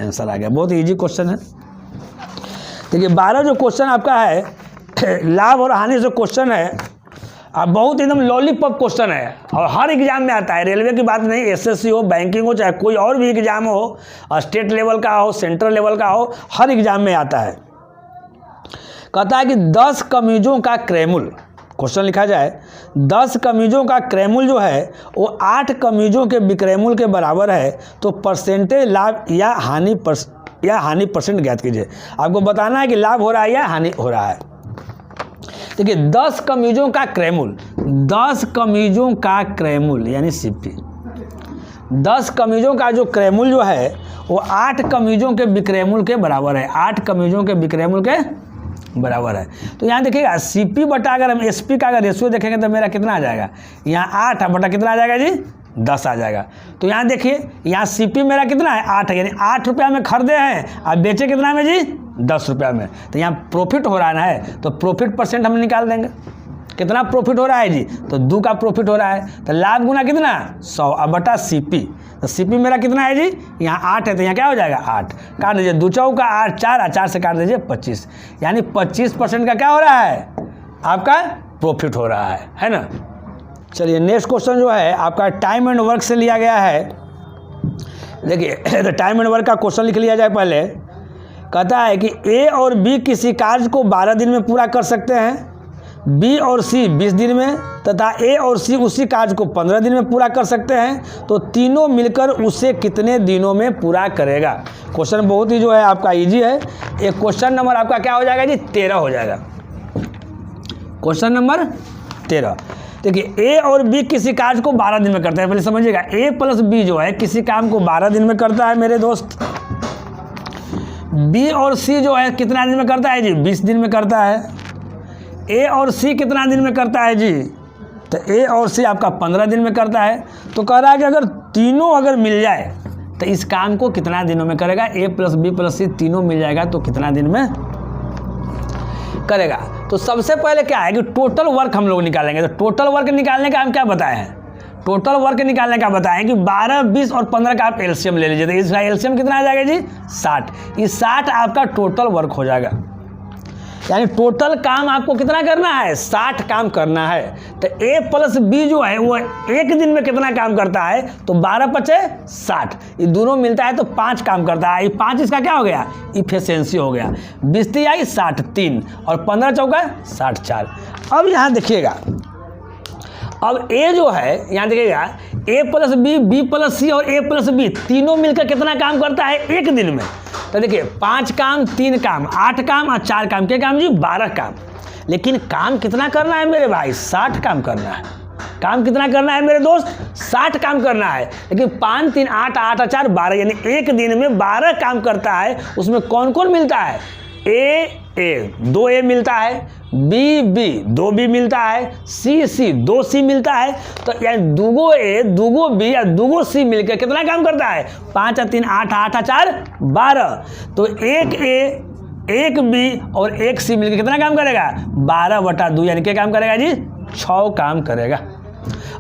आंसर आ गया। बहुत इजी क्वेश्चन है। देखिए 12 जो क्वेश्चन आपका है लाभ और हानि जो क्वेश्चन है, अब बहुत एकदम लॉलीपॉप क्वेश्चन है और हर एग्जाम में आता है, रेलवे की बात नहीं, एसएससी हो, बैंकिंग हो, चाहे कोई और भी एग्जाम हो, स्टेट लेवल का हो, सेंट्रल लेवल का हो, हर एग्जाम में आता है। कहता है कि 10 कमीजों का क्रयमूल, क्वेश्चन लिखा जाए 10 कमीजों का क्रयमूल जो है वो 8 कमीजों के विक्रयमूल के बराबर है, तो परसेंटेज लाभ या हानि परसेंट ज्ञात कीजिए। आपको बताना है कि लाभ हो रहा है या हानि हो रहा है। देखिए 10 कमीजों का क्रयमूल, 10 कमीजों का क्रयमूल यानी सीपी, 10 कमीजों का जो क्रयमूल जो है वो 8 कमीजों के विक्रयमूल के बराबर है, 8 कमीजों के विक्रयमूल के बराबर है। तो यहाँ देखिएगा सीपी बटा अगर हम एसपी का अगर रेशियो देखेंगे तो मेरा कितना आ जाएगा, यहाँ 8 बटा कितना आ जाएगा जी 10 आ जाएगा। तो यहाँ देखिए यहाँ सीपी मेरा कितना है 8 है, यानी 8 रुपया में खरीदे हैं, अब बेचे कितना में जी 10 रुपया में, तो यहाँ प्रॉफिट हो रहा है, तो प्रॉफिट परसेंट हम निकाल देंगे, कितना प्रॉफिट हो रहा है जी, तो 2 का प्रॉफिट हो रहा है, तो लाभ गुना कितना 100 अब बटा सीपी, तो सीपी मेरा कितना है जी यहाँ 8 है, तो यहाँ क्या हो जाएगा 8, काट दीजिए 2 चौका 8 4 4 से काट दीजिए 25, यानी 25% का क्या हो रहा है आपका प्रॉफिट हो रहा है ना। चलिए नेक्स्ट क्वेश्चन जो है आपका टाइम एंड वर्क से लिया गया है। देखिए तो टाइम एंड वर्क का क्वेश्चन लिख लिया जाए पहले। कहता है कि ए और बी किसी कार्य को 12 दिन में पूरा कर सकते हैं, बी और सी 20 दिन में, तथा ए और सी उसी कार्य को 15 दिन में पूरा कर सकते हैं तो तीनों मिलकर उसे कितने दिनों में पूरा करेगा। क्वेश्चन बहुत ही जो है आपका इजी है। एक क्वेश्चन नंबर आपका क्या हो जाएगा जी 13 हो जाएगा। क्वेश्चन नंबर 13 देखिए, ए और बी किसी कार्य को 12 दिन में करता है। पहले समझिएगा, ए प्लस बी जो है किसी काम को 12 दिन में करता है मेरे दोस्त। बी और सी जो है कितना दिन में करता है जी 20 दिन में करता है। ए और सी कितना दिन में करता है जी, तो ए और सी आपका 15 दिन में करता है। तो कह रहा है कि अगर तीनों अगर मिल जाए तो इस काम को कितना दिनों में करेगा। ए प्लस बी प्लस सी तीनों मिल जाएगा तो कितना दिन में करेगा। तो सबसे पहले क्या है कि टोटल वर्क हम लोग निकालेंगे। तो टोटल वर्क निकालने का हम क्या बताए हैं, टोटल वर्क निकालने का बताएं कि 12, 20 और 15 का आप एलसीएम ले लीजिए। तो इसका एलसीएम कितना आ जाएगा जी 60। ये 60 आपका टोटल वर्क हो जाएगा। यानी टोटल काम आपको कितना करना है 60 काम करना है। तो ए प्लस बी जो है वो एक दिन में कितना काम करता है, तो 12 पचे 60, ये दोनों मिलता है तो 5 काम करता है। ये 5 इसका क्या हो गया इफिशिएंसी हो गया। 20 आई 60 3 और 15 चौका 60 4। अब यहाँ देखिएगा, अब ए जो है यहाँ देखिएगा ए प्लस बी, बी प्लस सी और ए प्लस बी तीनों मिलकर कितना काम करता है एक दिन में। तो देखिए 5 काम 3 काम 8 काम और 4 काम, क्या काम जी 12 काम। लेकिन काम कितना करना है मेरे भाई 60 काम करना है। काम कितना करना है मेरे दोस्त 60 काम करना है। लेकिन 5 3 8 8 और 4 12, यानी एक दिन में 12 काम करता है। उसमें कौन कौन मिलता है, ए 2 ए मिलता है, बी 2 बी मिलता है, सी 2 सी मिलता है। तो यानी 2 ए 2 बी या 2 सी मिलकर कितना काम करता है 5 और 3 8 8 और 4 12। तो 1 ए 1 बी और 1 सी मिलकर कितना काम करेगा 12/2, यानी क्या काम करेगा जी 6 काम करेगा।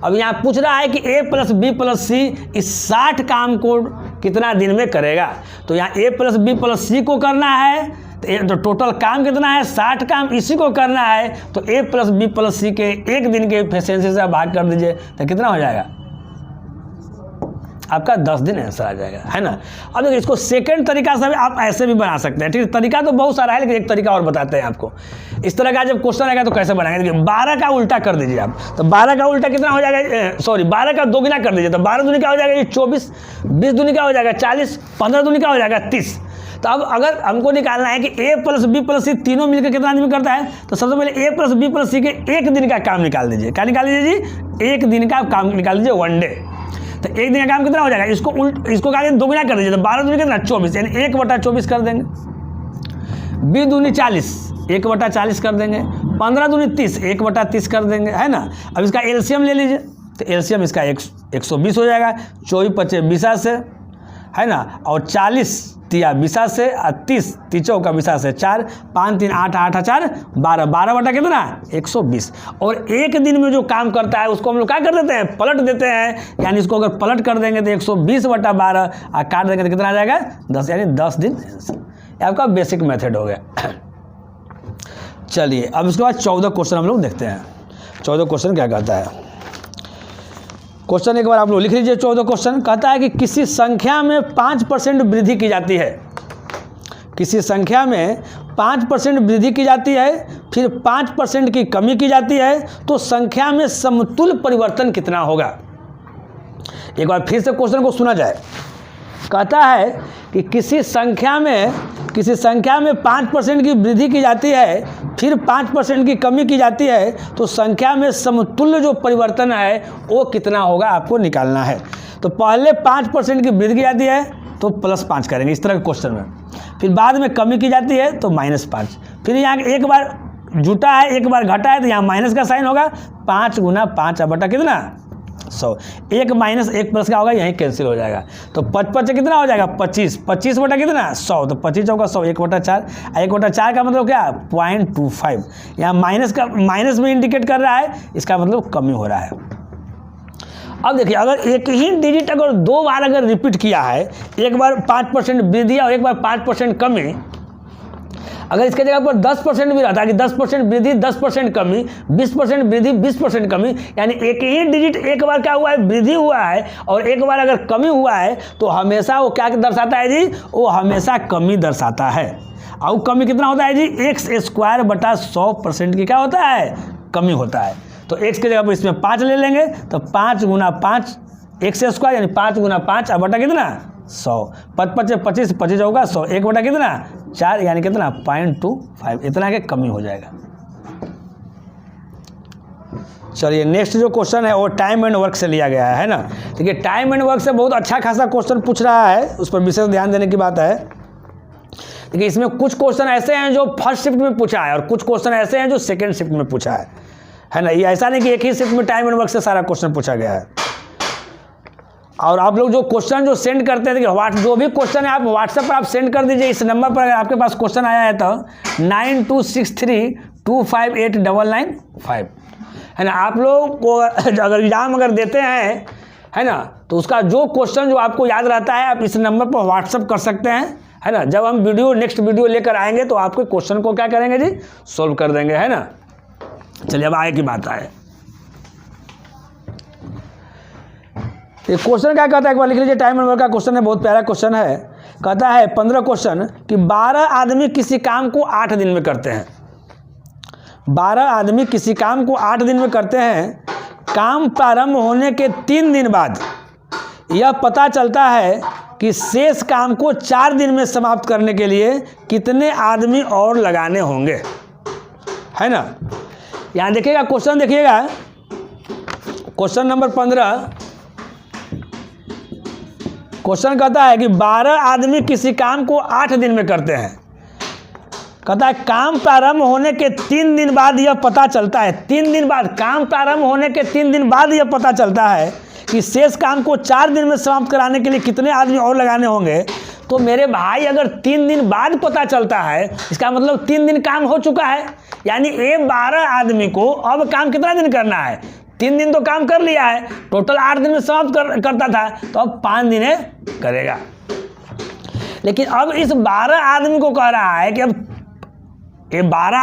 अब यहाँ पूछ रहा है कि ए प्लस बी प्लस सी इस 60 काम को कितना दिन में करेगा। तो यहाँ ए प्लस बी प्लस सी को करना है तो टोटल काम कितना है 60 काम, इसी को करना है। तो ए प्लस बी प्लस सी के एक दिन के एफिशिएंसी से भाग कर दीजिए तो कितना हो जाएगा आपका 10 दिन आंसर आ जाएगा, है ना। अब देखिए इसको सेकंड तरीका से आप ऐसे भी बना सकते हैं। ठीक है, तरीका तो बहुत सारा है लेकिन एक तरीका और बताते हैं आपको। इस तरह का जब क्वेश्चन आएगा तो कैसे बनाएंगे, देखिए 12 का उल्टा कर दीजिए आप। तो 12 का उल्टा कितना हो जाएगा, सॉरी 12 का दोगुना कर दीजिए। तो 12 दूनी क्या हो जाएगा 24, 20 दूनी क्या हो जाएगा 40, 15 दूनी क्या हो जाएगा 30। तो अब अगर हमको निकालना है कि ए प्लस बी प्लस सी तीनों मिलकर कितना दिन में करता है, तो सबसे पहले ए प्लस बी प्लस सी के एक दिन का काम निकाल दीजिए। क्या निकाल दीजिए जी, एक दिन का काम निकाल दीजिए, 1 डे। तो एक दिन का काम कितना हो जाएगा, इसको क्या दोगुना कर दीजिए। तो 12 दूनी कितना 24, यानी 1/24 कर देंगे। 20 दूनी 40, 1/40 कर देंगे। 15 दूनी 30, 1/30 कर देंगे, है ना। अब इसका एलसीएम ले लीजिए। तो एलसीएम इसका 120 हो जाएगा। 24 25 20 से, है ना, और 40 तिया 20 से, 30 तीचों का 20 से 4, 5 3 8 8 4 12, 12 बटा कितना 120। और एक दिन में जो काम करता है उसको हम लोग क्या कर देते हैं पलट देते हैं। यानी इसको अगर पलट कर देंगे तो 120/12 और काट देंगे तो कितना आ जाएगा 10, यानी 10 दिन। आपका बेसिक मेथड हो गया। चलिए अब इसके बाद 14 क्वेश्चन हम लोग देखते हैं। 14 क्वेश्चन क्या कहता है, क्वेश्चन एक बार आप लोग लिख लीजिए। 14 क्वेश्चन कहता है कि किसी संख्या में 5% वृद्धि की जाती है। किसी संख्या में 5% वृद्धि की जाती है, फिर 5% की कमी की जाती है, तो संख्या में समतुल्य परिवर्तन कितना होगा। एक बार फिर से क्वेश्चन को सुना जाए। कहता है कि किसी संख्या में 5% की वृद्धि की जाती है, फिर 5% की कमी की जाती है, तो संख्या में समतुल्य जो परिवर्तन है वो कितना होगा आपको निकालना है। तो पहले 5% की वृद्धि की जाती है तो +5 करेंगे इस तरह के क्वेश्चन में। फिर बाद में कमी की जाती है तो -5। फिर यहाँ एक बार जुटा है एक बार घटा है तो यहाँ माइनस का साइन होगा। 5 गुना 5 बटा कितना 100। 1 माइनस 1 प्लस का होगा, यहीं कैंसिल हो जाएगा। तो 5 कितना हो जाएगा 25, 25 बटा कितना 100। तो 25 चौका 100, 1/4। 1/4 का मतलब क्या 0.25। यहाँ माइनस में इंडिकेट कर रहा है, इसका मतलब कमी हो रहा है। अब देखिए अगर एक ही डिजिट अगर 2 बार अगर रिपीट किया है, एक बार 5% वृद्धि और एक बार 5% कमी, अगर इसके जगह पर 10% भी रहता है कि 10% वृद्धि 10% कमी, 20% वृद्धि 20% कमी, यानी एक ही डिजिट एक बार क्या हुआ है वृद्धि हुआ है और एक बार अगर कमी हुआ है तो हमेशा वो क्या दर्शाता है जी, वो हमेशा कमी दर्शाता है। और कमी कितना होता है जी, x² बटा 100% की क्या होता है कमी होता है। तो x की जगह पर इसमें 5 ले लेंगे, तो 5 गुना 5 एक्स स्क्वायर यानी 5 गुना 5 अब बटा कितना 100, 5 5 25 25 होगा 100, 1 बटा कितना 4 यानी कितना 0.25, इतना के कमी हो जाएगा। चलिए नेक्स्ट जो क्वेश्चन है वो टाइम एंड वर्क से लिया गया है ना। देखिए टाइम एंड वर्क से बहुत अच्छा खासा क्वेश्चन पूछ रहा है, उस पर विशेष ध्यान देने की बात है। देखिए इसमें कुछ क्वेश्चन ऐसे हैं जो फर्स्ट शिफ्ट में पूछा है और कुछ क्वेश्चन ऐसे हैं जो सेकंड शिफ्ट में पूछा है ना। ये ऐसा नहीं कि एक ही शिफ्ट में टाइम एंड वर्क से सारा क्वेश्चन पूछा गया है। और आप लोग जो क्वेश्चन जो सेंड करते हैं, देखिए जो भी क्वेश्चन है आप व्हाट्सएप पर आप सेंड कर दीजिए इस नंबर पर। अगर आपके पास क्वेश्चन आया है तो 9263258995 है ना। आप लोग को अगर एग्जाम अगर देते हैं है ना, तो उसका जो क्वेश्चन जो आपको याद रहता है आप इस नंबर पर व्हाट्सएप कर सकते हैं है ना। जब हम नेक्स्ट वीडियो लेकर आएंगे तो आपके क्वेश्चन को क्या करेंगे जी, सोल्व कर देंगे है ना। चलिए अब आगे की बात आए, ये क्वेश्चन क्या कहता है एक बार लिख लीजिए। टाइम एंड वर्क का क्वेश्चन है, बहुत प्यारा क्वेश्चन है। कहता है 15 क्वेश्चन कि 12 आदमी किसी काम को 8 दिन में करते हैं। 12 आदमी किसी काम को 8 दिन में करते हैं। काम प्रारंभ होने के 3 दिन बाद यह पता चलता है कि शेष काम को 4 दिन में समाप्त करने के लिए कितने आदमी और लगाने होंगे, है ना। यहाँ देखिएगा क्वेश्चन, देखिएगा क्वेश्चन नंबर 15। क्वेश्चन कहता है कि 12 आदमी किसी काम को 8 दिन में करते हैं। कहता है काम प्रारंभ होने के 3 दिन बाद यह पता चलता है, 3 दिन बाद, काम प्रारंभ होने के 3 दिन बाद यह पता चलता है कि शेष काम को 4 दिन में समाप्त कराने के लिए कितने आदमी और लगाने होंगे। तो मेरे भाई अगर 3 दिन बाद पता चलता है, इसका मतलब 3 दिन काम हो चुका है, यानी ये 12 आदमी को अब काम कितना दिन करना है, 3 दिन तो काम कर लिया है, टोटल 8 दिन में समाप्त करता था, तो अब 5 दिन करेगा। लेकिन अब इस 12 आदमी को कह रहा है कि अब ये 12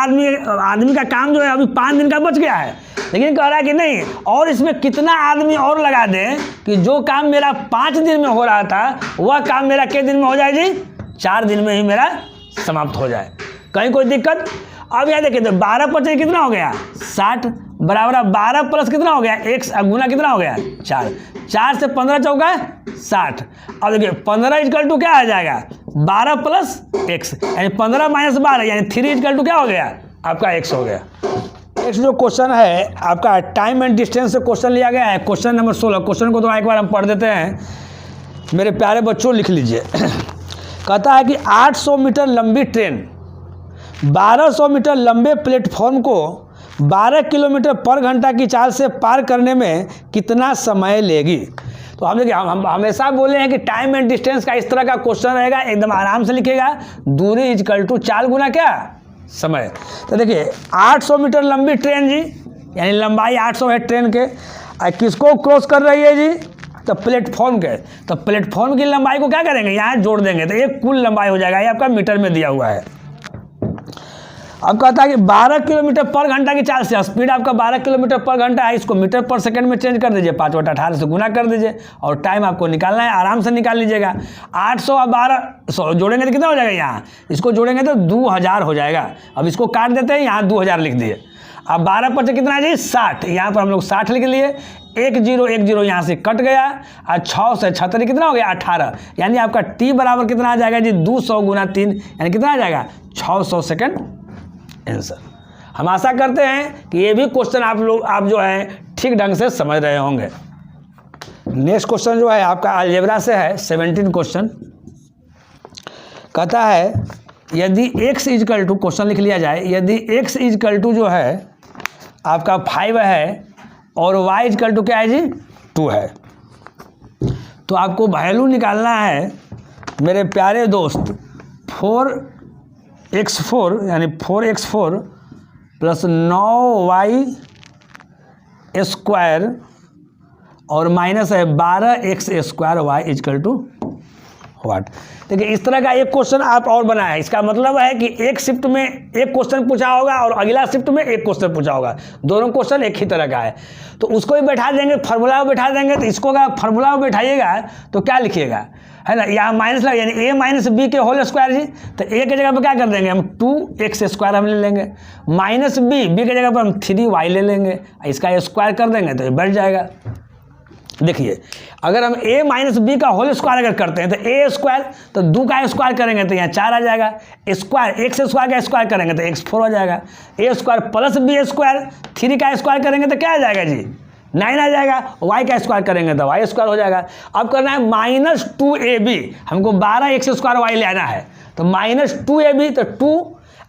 आदमी का काम जो है अभी 5 दिन का बच गया है, लेकिन कह रहा है कि नहीं और इसमें कितना आदमी और लगा दें कि जो काम मेरा 5 दिन में हो रहा था वह काम मेरा कितने दिन में हो जाए जी, 4 दिन में ही मेरा समाप्त हो जाए। कहीं कोई दिक्कत। अब यहाँ देखिए तो 12 + 5 कितना हो गया 60 बराबर 12 प्लस कितना हो गया x गुना कितना हो गया 4, 4 से 15 चौका 60। अब देखिए 15 = क्या आ जाएगा 12 + x यानी 15 - 12 यानी 3 = क्या हो गया आपका x हो गया। नेक्स्ट जो क्वेश्चन है आपका टाइम एंड डिस्टेंस से क्वेश्चन लिया गया है, क्वेश्चन नंबर 16। क्वेश्चन को तो एक बार हम पढ़ देते हैं, मेरे प्यारे बच्चों लिख लीजिए। कहता है कि 800 मीटर लंबी ट्रेन 1200 मीटर लंबे प्लेटफॉर्म को 12 किलोमीटर पर घंटा की चाल से पार करने में कितना समय लेगी। तो हम देखिए हम हमेशा बोले हैं कि टाइम एंड डिस्टेंस का इस तरह का क्वेश्चन रहेगा, एकदम आराम से लिखेगा, दूरी = चाल गुना क्या समय। तो देखिए 800 मीटर लंबी ट्रेन जी, यानी लंबाई 800 है ट्रेन के, किसको क्रॉस कर रही है जी, तो प्लेटफॉर्म के। तो प्लेटफॉर्म की लंबाई को क्या करेंगे यहाँ जोड़ देंगे तो ये कुल लंबाई हो जाएगा, ये आपका मीटर में दिया हुआ है। अब कहता है कि 12 किलोमीटर पर घंटा की चाल से, स्पीड आपका 12 किलोमीटर पर घंटा है, इसको मीटर पर सेकंड में चेंज कर दीजिए, 5/18 से गुना कर दीजिए और टाइम आपको निकालना है, आराम से निकाल लीजिएगा। 800 और 1200 जोड़ेंगे तो कितना हो जाएगा, यहाँ इसको जोड़ेंगे तो 2000 हो जाएगा। अब इसको काट देते हैं, यहाँ 2000 लिख दिए। अब 12 + 5 कितना है जी 60, यहाँ पर हम लोग 60 लिख लिए, 1010 यहाँ से कट गया और 6 से 36 कितना हो गया 18, यानी आपका t बराबर कितना आ जाएगा जी 200 × 3 यानी कितना आ जाएगा 600 सेकेंड आंसर। हम आशा करते हैं कि ये भी क्वेश्चन आप जो है ठीक ढंग से समझ रहे होंगे। नेक्स्ट क्वेश्चन जो है आपका अलजेब्रा से है, 17 क्वेश्चन। कहता है यदि x = क्वेश्चन लिख लिया जाए, यदि x = जो है आपका 5 है और y = क्या है जी 2 है, तो आपको वैल्यू निकालना है मेरे प्यारे दोस्त 4x4 यानी 4x4 + 9y² और माइनस है 12x² y = वाट। देखिए इस तरह का एक क्वेश्चन आप और बनाए हैं, इसका मतलब है कि एक शिफ्ट में एक क्वेश्चन पूछा होगा और अगला शिफ्ट में एक क्वेश्चन पूछा होगा, दोनों क्वेश्चन एक ही तरह का है। तो उसको भी बैठा देंगे, फार्मूला में बैठा देंगे। तो इसको अगर फार्मूला में बैठाइएगा तो क्या लिखिएगा, है ना, यहाँ माइनस लगा, यानी a माइनस बी के होल स्क्वायर जी। तो a के जगह पर क्या कर देंगे हम 2x स्क्वायर हम ले लेंगे, माइनस b के जगह पर हम 3y ले लेंगे, इसका स्क्वायर कर देंगे तो ये बढ़ जाएगा। देखिए अगर हम a माइनस बी का होल स्क्वायर अगर करते हैं तो a स्क्वायर, तो 2 का स्क्वायर करेंगे तो यहाँ 4 आ जाएगा, स्क्वायर x स्क्वायर का स्क्वायर करेंगे तो x4 हो जाएगा, a square plus b square 3 का स्क्वायर करेंगे तो क्या आ जाएगा जी 9 आ जाएगा, y का स्क्वायर करेंगे तो y स्क्वायर हो जाएगा। अब करना है -2ab, हमको 12x स्क्वायर y लेना है, तो -2ab तो 2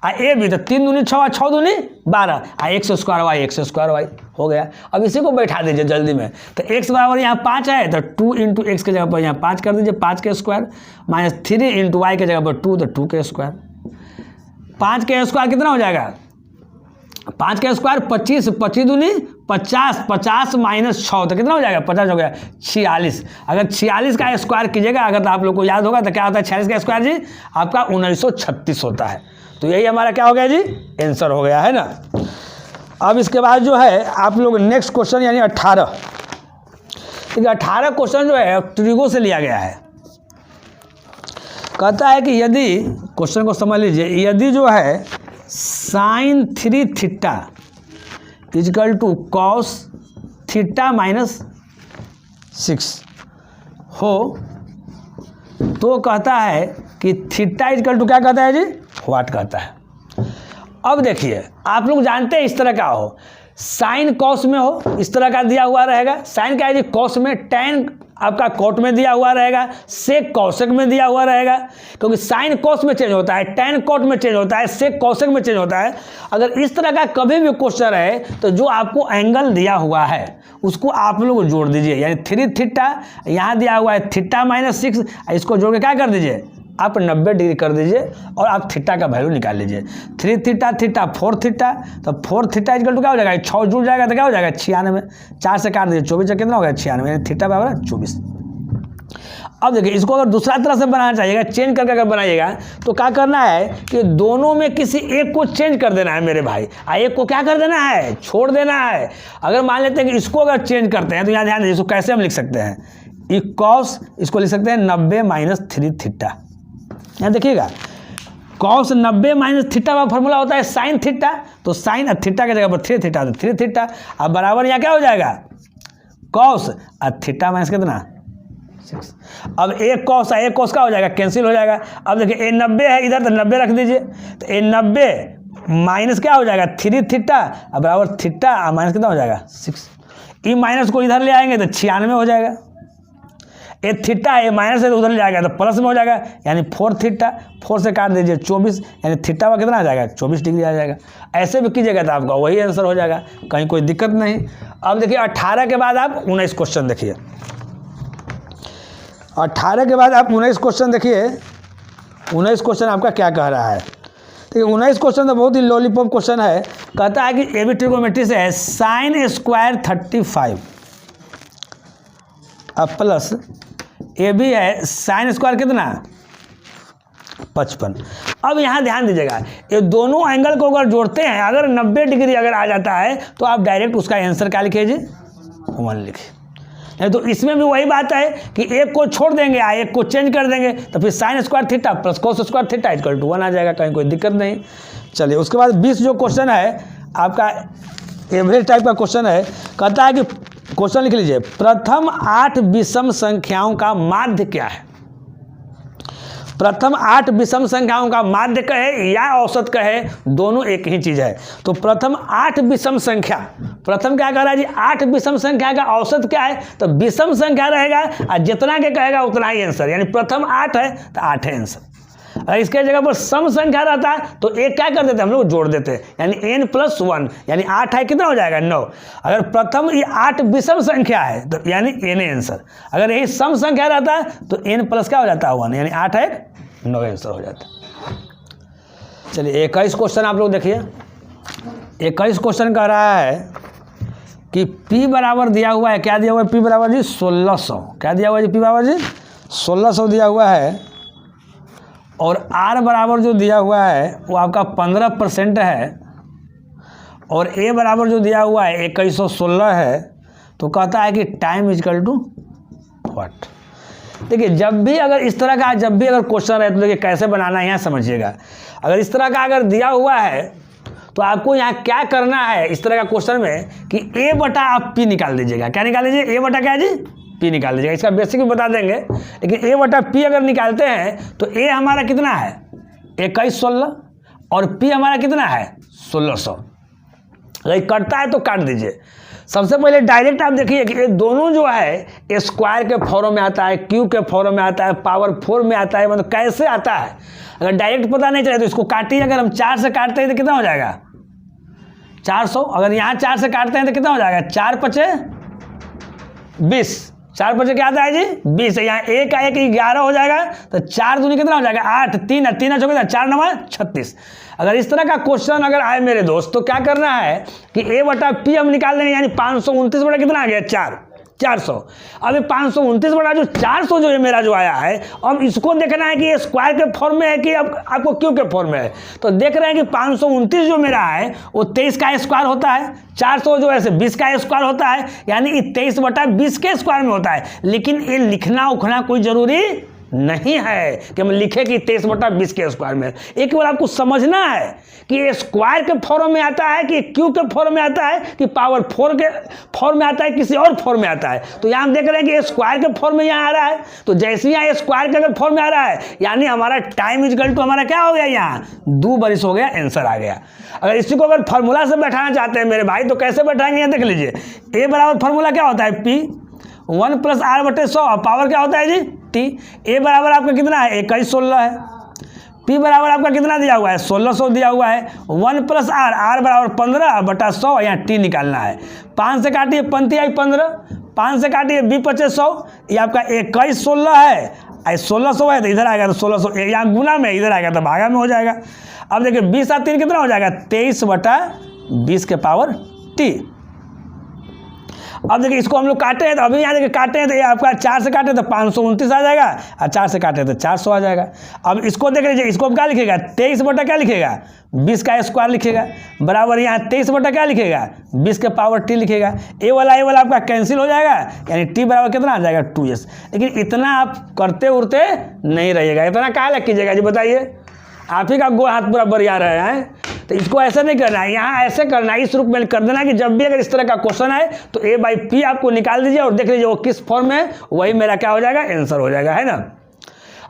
a भी, तो 3 दूनी 6, 6 दूनी 12, x स्क्वायर y हो गया। अब इसी को बैठा दीजिए जल्दी में। तो x बराबर यहाँ 5 है, तो 2 इंटू एक्स के जगह पर यहाँ 5 कर दीजिए, 5 के स्क्वायर, -3 इंटू वाई के जगह पर 2, तो 2 के स्क्वायर। 5 के स्क्वायर कितना हो जाएगा, 5 के स्क्वायर 25, 25 दूनी 50, 50 माइनस 6 तो कितना हो जाएगा 50 हो गया, 46। अगर 46 का स्क्वायर कीजिएगा, अगर तो आप लोग को याद होगा तो क्या होता है 46 का स्क्वायर जी आपका 1936 होता है। तो यही हमारा क्या हो गया जी आंसर हो गया, है ना। अब इसके बाद जो है आप लोग नेक्स्ट क्वेश्चन यानी 18, ठीक है, 18 क्वेश्चन जो है ट्रिगो से लिया गया है। कहता है कि यदि, क्वेश्चन को समझ लीजिए, यदि जो है sin 3 theta equal to cos theta minus 6 हो, तो कहता है कि थीटा इजकल टू क्या कहता है जी वाट कहता है। अब देखिए आप लोग जानते हैं इस तरह का हो, साइन कॉस में हो इस तरह का दिया हुआ रहेगा, साइन क्या है जी कॉस में, टैन आपका कोट में दिया हुआ रहेगा, सेक कौशिक में दिया हुआ रहेगा, क्योंकि साइन कॉस में चेंज होता है, टैन कोट में चेंज होता है, सेक कौशिक में चेंज होता है। अगर इस तरह का कभी भी क्वेश्चन है तो जो आपको एंगल दिया हुआ है उसको आप लोग जोड़ दीजिए, यानी 3 थीटा, यहाँ दिया हुआ है थीटा माइनस 6, इसको जोड़ के क्या कर दीजिए आप 90 डिग्री कर दीजिए और आप थीटा का वैल्यू निकाल लीजिए। 3 थीटा थीटा 4 थीटा, तो 4 थीटा इक्वल टू क्या हो जाएगा, 6 जुड़ जाएगा तो क्या हो जाएगा 96, 4 से काट दीजिए 24 कितना हो गया 96, यानी थीटा बराबर 24। अब देखिए इसको अगर दूसरा तरह से बनाना चाहिएगा, चेंज करके अगर बनाइएगा तो क्या करना है कि दोनों में किसी एक को चेंज कर देना है मेरे भाई, एक को क्या कर देना है छोड़ देना है। अगर मान लेते हैं कि इसको अगर चेंज करते हैं तो यहाँ ध्यान दीजिए, इसको कैसे हम लिख सकते हैं, ई कॉस, इसको लिख सकते हैं 90 माइनस 3 थीटा। यहाँ देखिएगा कॉस 90 माइनस थीटा का फॉर्मूला होता है साइन थीटा, तो साइन थीटा के जगह पर 3 थीटा, तो 3 थीटा। अब बराबर यहाँ क्या हो जाएगा कॉस और थीटा माइनस कितना 6। अब एक कॉस है, एक कॉस का हो जाएगा कैंसिल हो जाएगा। अब देखिए ए 90 है इधर, तो 90 रख दीजिए, तो ए 90 माइनस क्या हो जाएगा 3 थीटा और बराबर थीटा और माइनस कितना हो जाएगा 6। ई माइनस को इधर ले आएंगे तो 96 हो जाएगा, ए थीटा है माइनस है तो उधर ले जाएगा तो प्लस में हो जाएगा, यानी 4 थीटा, 4 से काट दीजिए 24, यानी थीटा का कितना आ जाएगा 24 डिग्री आ जाएगा। ऐसे भी कीजिएगा तो आपका वही आंसर हो जाएगा, कहीं कोई दिक्कत नहीं। अब देखिए 18 के बाद आप 19 क्वेश्चन देखिए, 18 के बाद आप 19 क्वेश्चन देखिए, 19 क्वेश्चन आपका क्या कह रहा है। ठीक है 19 क्वेश्चन तो बहुत ही लॉलीपॉप क्वेश्चन है। कहता है कि ए बी ट्रिगोनोमेट्री से है साइन स्क्वायर 35 अब प्लस ए बी है साइन स्क्वायर कितना 55। अब यहाँ ध्यान दीजिएगा, ये दोनों एंगल को अगर जोड़ते हैं, अगर 90 डिग्री अगर आ जाता है तो आप डायरेक्ट उसका आंसर क्या लिखिए जी 1 लिखिए। नहीं तो इसमें भी वही बात है कि एक को छोड़ देंगे या एक को चेंज कर देंगे, तो फिर sine square theta plus cos square theta equal to 1 आ जाएगा, कहीं कोई दिक्कत नहीं। चलिए उसके बाद 20 जो क्वेश्चन है आपका एवरेज टाइप का क्वेश्चन है। कहता है कि क्वेश्चन लिख लीजिए, प्रथम 8 विषम संख्याओं का माध्य क्या है। प्रथम 8 विषम संख्याओं का माध्य कहे या औसत कहे, दोनों एक ही चीज है। तो प्रथम 8 विषम संख्या, प्रथम क्या कह रहा है जी 8 विषम संख्या का औसत क्या है, तो विषम संख्या रहेगा और जितना के कहेगा उतना ही आंसर, यानी प्रथम 8 है तो 8 है आंसर। अगर इसके जगह पर सम संख्या रहता है तो एक क्या कर देते हैं हम लोग जोड़ देते हैं, यानी n + 1, यानी 8 है कितना हो जाएगा 9। अगर प्रथम ये 8 विषम संख्या है तो यानी n है आंसर। अगर यही सम संख्या रहता है तो n प्लस क्या हो जाता है 1, यानी 8 है 9 आंसर हो जाता है। चलिए 21 क्वेश्चन आप लोग देखिए। 21 क्वेश्चन कह रहा है कि P बराबर दिया हुआ है, क्या दिया हुआ है P बराबर जी 1600, क्या दिया हुआ है जी P बराबर जी 1600 दिया हुआ है और R बराबर जो दिया हुआ है वो आपका 15% है और A बराबर जो दिया हुआ है 2116 है। तो कहता है कि टाइम इजकल टू व्हाट। देखिए जब भी अगर क्वेश्चन है तो देखिए कैसे बनाना है यहाँ समझिएगा। अगर इस तरह का अगर दिया हुआ है तो आपको यहाँ क्या करना है इस तरह का क्वेश्चन में कि A बटा आप P निकाल दीजिएगा। क्या निकाल दीजिए? A बटा क्या है जी? P निकाल दीजिएगा। इसका बेसिक भी बता देंगे, लेकिन A बटा P अगर निकालते हैं तो A हमारा कितना है 2116 और P हमारा कितना है 1600। अगर कटता है तो काट दीजिए। सबसे पहले डायरेक्ट आप देखिए कि ये दोनों जो है स्क्वायर के फॉर्म में आता है, क्यूब के फॉर्म में आता है, पावर 4 में आता है, मतलब कैसे आता है। अगर डायरेक्ट पता नहीं चले तो इसको काटिए। अगर हम 4 से काटते हैं तो कितना हो जाएगा 400। अगर यहाँ 4 से काटते हैं तो कितना हो जाएगा 4 पचे 20। 4 पचे क्या आता है जी 20। यहाँ 1 का 1 11 हो जाएगा तो 4 दूनी कितना हो जाएगा 8। 3 3 चौके 4 9 36। अगर इस तरह का क्वेश्चन अगर आए मेरे दोस्त तो क्या करना है कि A बटा P हम निकाल लेंगे, यानी 529 बटा कितना आ गया 400। अब ये 529 बटा जो 400 जो है मेरा जो आया है, अब इसको देखना है कि ये स्क्वायर के फॉर्म में है कि अब आपको क्यों के फॉर्म में है। तो देख रहे हैं कि 529 जो मेरा है वो 23 का स्क्वायर होता है, 400 जो है 20 का स्क्वायर होता है, यानी 23 बटा 20 के स्क्वायर में होता है। लेकिन ये लिखना उखना कोई जरूरी नहीं है कि हम लिखे कि 23 बटा 20 के स्क्वायर में। एक बार आपको समझना है कि ये स्क्वायर के फॉर्म में आता है कि क्यूब के फॉर्म में आता है कि पावर 4 के फॉर्म में आता है, किसी और फॉर्म में आता है। तो यहाँ हम देख रहे हैं कि ये स्क्वायर के फॉर्म में यहाँ आ रहा है। तो जैसे यहाँ स्क्वायर के फॉर्म में आ रहा है यानी हमारा टाइम इजकल टू हमारा क्या हो गया, यहाँ 2 बरिस हो गया, आंसर आ गया। अगर इसी को अगर फार्मूला से बैठाना चाहते हैं मेरे भाई तो कैसे बैठाएंगे यहाँ देख लीजिए। A बराबर फार्मूला क्या होता है P 1 प्लस R बटे 100 और पावर क्या होता है जी T। A बराबर आपका कितना है 2116 है। P बराबर आपका कितना दिया हुआ है 1600 दिया हुआ है। 1 प्लस R बराबर 15 बटा 100, यहाँ T निकालना है। 5 से काटिए 5 आई 15, 5 से काटिए 20 पचे 100, ये आपका 2116 है। 1600 है तो इधर आएगा तो 1600, यहाँ गुना में इधर आएगा तो भागा में हो जाएगा। अब देखिए 20 और 3 कितना हो जाएगा 23 बटा 20 के पावर T। अब देखिए इसको हम लोग काटे हैं तो अभी यहाँ देखिए काटे हैं तो ये आपका 4 से काटे तो 529 आ जाएगा और 4 से काटे तो 400 आ जाएगा। अब इसको देख लीजिए, इसको क्या लिखेगा 23 बटा क्या लिखेगा 20 का स्क्वायर लिखेगा, बराबर यहाँ 23 बटा क्या लिखेगा 20 के पावर T लिखेगा। ए वाला आपका कैंसिल हो जाएगा, यानी T बराबर कितना आ जाएगा 2s। लेकिन इतना आप करते उड़ते नहीं रहिएगा, इतना काहे लग कीजिएगा जी बताइए। आप ही का गो हाथ पूरा बरिया रहे हैं। तो इसको ऐसा नहीं करना है, यहाँ ऐसे करना है, इस रूप में कर देना कि जब भी अगर इस तरह का क्वेश्चन आए तो A बाई P आपको निकाल दीजिए और देख लीजिए वो किस फॉर्म में है, वही मेरा क्या हो जाएगा आंसर हो जाएगा, है ना।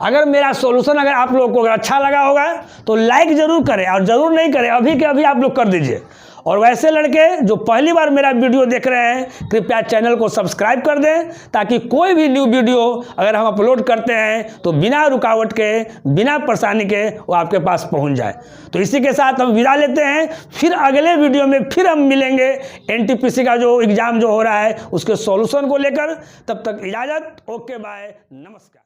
अगर मेरा सॉल्यूशन अगर आप लोगों को अगर अच्छा लगा होगा तो लाइक जरूर करें और जरूर नहीं करें अभी के अभी आप लोग कर दीजिए। और वैसे लड़के जो पहली बार मेरा वीडियो देख रहे हैं कृपया चैनल को सब्सक्राइब कर दें, ताकि कोई भी न्यू वीडियो अगर हम अपलोड करते हैं तो बिना रुकावट के बिना परेशानी के वो आपके पास पहुंच जाए। तो इसी के साथ हम विदा लेते हैं, फिर अगले वीडियो में फिर हम मिलेंगे NTPC का जो एग्ज़ाम जो हो रहा है उसके सॉल्यूशन को लेकर। तब तक इजाज़त, ओके बाय, नमस्कार।